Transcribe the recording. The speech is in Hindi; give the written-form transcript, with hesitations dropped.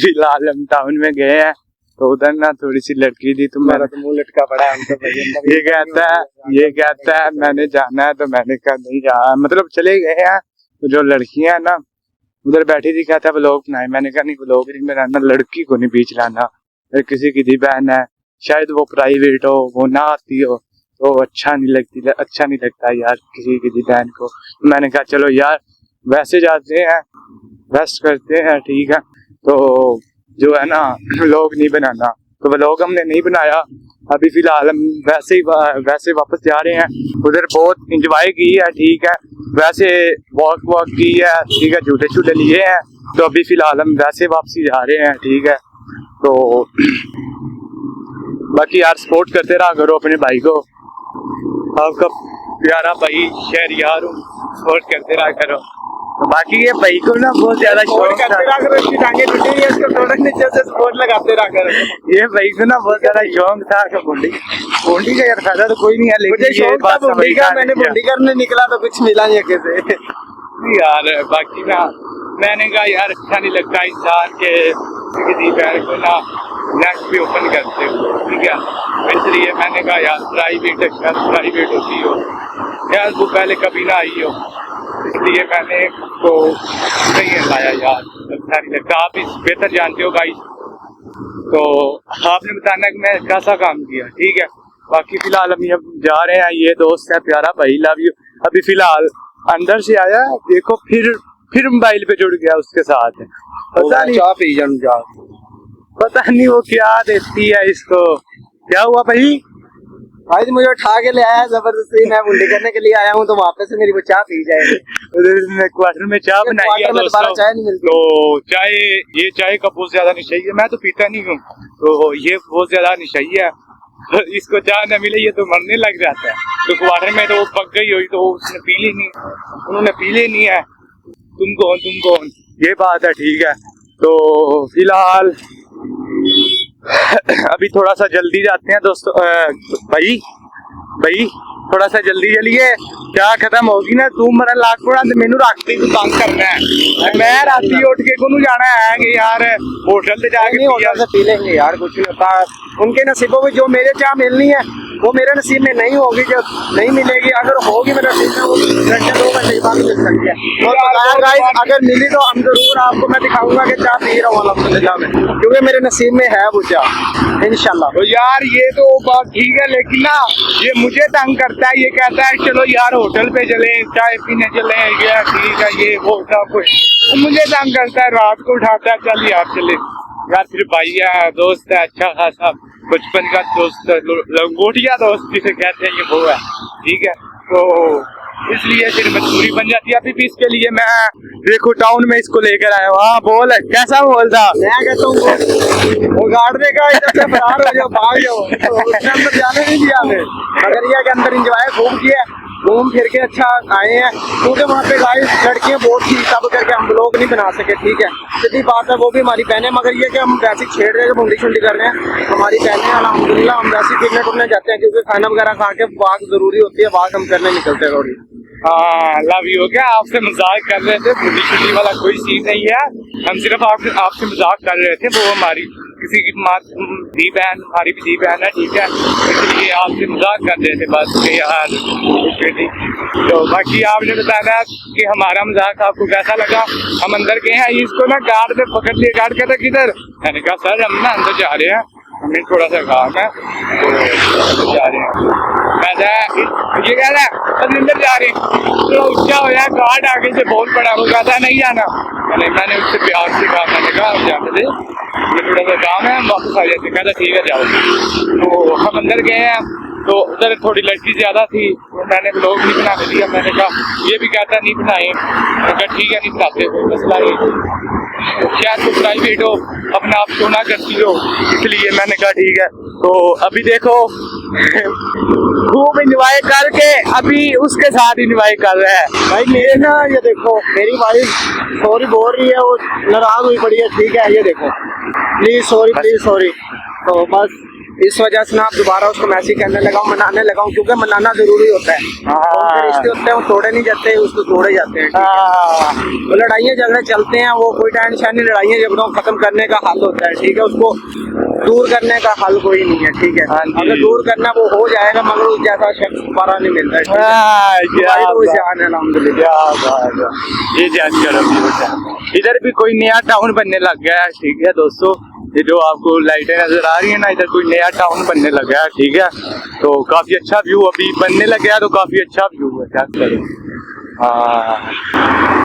फिलहाल हम टाउन में गए हैं तो उधर ना थोड़ी सी लड़की थी तो मेरा तो मुंह लटका पड़ा है उनका। ये कहता है मैंने जाना है तो मैंने कहा नहीं जा, मतलब चले गए हैं। तो जो लड़कियां हैं ना उधर बैठी थी, कहता है व्लॉग बनाए। मैंने कहा नहीं व्लॉग नहीं बनाना, लड़की को नहीं बीच लाना। किसी की दी बहन है, शायद वो प्राइवेट हो, वो ना आती हो तो अच्छा नहीं लगता यार किसी की दी बहन को। मैंने कहा चलो यार वैसे जाते हैं, रेस्ट करते हैं, ठीक है। तो जो है ना व्लॉग नहीं बनाना, तो व्लॉग हमने नहीं बनाया। अभी फिलहाल हम वैसे वापस जा रहे हैं। उधर बहुत इंजॉय की है, ठीक है। वैसे वॉक की है, ठीक है, झूले लिए हैं। तो अभी फिलहाल हम वैसे वापसी जा रहे हैं, ठीक है। तो बाकी यार सपोर्ट करते रहा करो अपने भाई को, आपका प्यारा भाई शहरियार हूँ, सपोर्ट करते रहा करो। तो बाकी ये भाई को ना बहुत ज्यादा शौक करते रहा करो, इसकी टांगे टूटी है, इसको थोड़ा नीचे से सपोर्ट लगाते रहा करो। ये भाई को ना बहुत ज्यादा शौक था बूंदी का यार, फायदा तो कोई नहीं है, लेकिन ये बात बूंदी का मैंने बूंदी करने निकला तो कुछ मिला नहीं कैसे यार। बाकी ना मैंने कहा यार अच्छा नहीं लगता इंसान के किसी पैर को ना नेक पे ओपन करते हो, ठीक है। इसलिए मैंने कहा यार प्राइवेट होती हो यार, वो पहले कभी ना आई हो, इसलिए मैंने उसको नहीं लाया यार, अच्छा नहीं लगता। आप इस बेहतर जानते हो गाइस, तो आपने बताना कि मैं कैसा काम किया, ठीक है। बाकी फिलहाल हम अब जा रहे हैं, ये दोस्त है प्यारा भाई, लव यू। अभी फिलहाल अंदर से आया, देखो फिर मोबाइल पे जुड़ गया उसके साथ। पता नहीं पता नहीं वो क्या देती है इसको। क्या हुआ भाई मुझे उठा के ले आया जबरदस्ती, मैं बुंडी करने के लिए आया हूँ, तो वापस से मेरी वो चाय पी जाए। क्वार्टर में चाय बनाई है दोस्तों, चाय नहीं मिलती। तो ये चाय का बहुत ज्यादा नशा है, मैं तो पीता नहीं हूँ, तो ये बहुत ज्यादा नशा है। इसको चाय न मिले ये तो मरने लग जाता है। तो क्वार्टर में तो वो पक गई हुई, तो उसने पी ली नहीं, उन्होंने पी ली नहीं है। तुम कौन ये बात है, ठीक है। तो फिलहाल अभी थोड़ा सा जल्दी जाते हैं दोस्तों। भाई थोड़ा सा जल्दी चलिए, क्या खत्म होगी ना तू मरा लाख पड़ा तो मैनू राती तू तंग करना है। मैं राती उठ के को जाना है कि यार होटल पे जाके नहीं होटल से पी लेंगे यार, कुछ नहीं होता। उनके नसीबों में जो मेरे चाह मिलनी है वो मेरे नसीब में नहीं होगी, जो नहीं मिलेगी, अगर होगी मेरे नसीब में वो घंटे 2 घंटे के बाद मिल सकती है। और गाइस अगर मिली तो हम जरूर आपको मैं दिखाऊंगा कि चाय पी रहा हूँ अल्हम्दुलिल्लाह में, क्योंकि मेरे नसीब में है वो चाय इंशाल्लाह। तो यार ये तो बात ठीक है, लेकिन ना ये मुझे तंग करता है, ये कहता है चलो यार होटल पे चले, चाय पीने चले, ये ठीक है, ये वो सब कुछ मुझे तंग करता है। रात को उठाता है चल यार चले यार, फिर भाई है दोस्त है अच्छा खासा बचपन का दोस्त, लंगोटिया दोस्त जिसे कहते हैं, ये वो है, ठीक है। तो इसलिए फिर मजबूरी बन जाती है। अभी भी इसके लिए मैं देखो टाउन में इसको लेकर आया हूँ। हाँ बोल, कैसा बोल था? मैं कहता हूँ वो गार्ड देगा इधर से फरार हो जाओ, भाग जाओ, तो उसने अंदर जाने नहीं दिया हमें। मगर ये के अंदर इंजॉय खूब किया, घूम फिर के अच्छा आए हैं, क्योंकि वहाँ पे गाइस लड़कियाँ बहुत थी, तब करके हम लोग नहीं बना सके, ठीक है। सीधी बात है, वो भी हमारी बहनें, मगर ये कि हम वैसे छेड़ रहे हैं, मुंडी शुंडी कर रहे हैं, हमारी बहनें अल्हम्दुलिल्लाह हम वैसे फिरने टुरने जाते हैं, क्योंकि खाना वगैरह खा के वाक जरूरी होती है, वाक हम करने निकलते हैं थोड़ी। हाँ लव यू, क्या आपसे मजाक कर रहे थे, मुंडी शुंडी वाला कोई सीन नहीं है, हम सिर्फ आपसे मजाक कर रहे थे। वो हमारी किसी की दी बहन, हमारी भी दी बहन है, ठीक है, इसलिए आपसे मजाक कर रहे थे बस यार। तो बाकी आपने बताना कि हमारा मजाक आपको कैसा लगा। हम अंदर गए हैं, इसको ना गार्ड ने पकड़ लिया, गार्ड कहता किधर, मैंने कहा सर हम ना अंदर जा रहे हैं, हमें थोड़ा सा काम है तो जा रहे हैं। ये कह रहा है अब अंदर जा रहे हैं, तो क्या हो जाए, गार्ड आगे से बहुत बड़ा, वो कहता नहीं जाना। मैंने उससे प्यार से कहा, मैंने कहा हम जाने दे, ये थोड़ा सा काम है, हम वापस आ जाते। कहता ठीक है जाओ। तो हम अंदर गए हैं, तो उधर थोड़ी लड़की ज्यादा थी, तो मैंने ब्लॉग नहीं बनाने दिया। मैंने कहा ये भी कहता नहीं बनाए, मैंने कहा ठीक है नहीं बनाते, कोई मसला नहीं, शायद तो प्राइवेट हो, अपना आप शो ना करती हो, इसलिए मैंने कहा ठीक है। तो अभी देखो खूब इंजॉय करके अभी उसके साथ इंजॉय कर रहा है। भाई मेरे ना ये देखो मेरी वाइफ सॉरी बोल रही है, वो नाराज हुई पड़ी है, ठीक है, ये देखो प्लीज सॉरी। तो बस इस वजह से ना आप दोबारा उसको मैसेज करने लगाओ, मनाने लगाओ, क्योंकि मनाना जरूरी होता है। उनके रिश्ते होते हैं वो तोड़े नहीं जाते, उसको तोड़े जाते हैं, ठीक है। तो लड़ाइयाँ झगड़े चलते हैं, वो कोई टेंशन नहीं, लड़ाइयाँ झगड़ों खत्म करने का हल होता है, ठीक है। उसको दूर करने का हल कोई नहीं है, ठीक है। अगर दूर करना वो हो जाएगा, मगर उस जैसा शख्स दोबारा नहीं मिलता है। ये जान करो, इधर भी कोई नया टाउन बनने लग गया है, ठीक है दोस्तों। ये जो आपको लाइटें नजर आ रही है ना, इधर कोई नया टाउन बनने लग गया है, ठीक है। तो काफी अच्छा व्यू अभी बनने लग गया, तो काफी अच्छा व्यू है, क्या करें। हाँ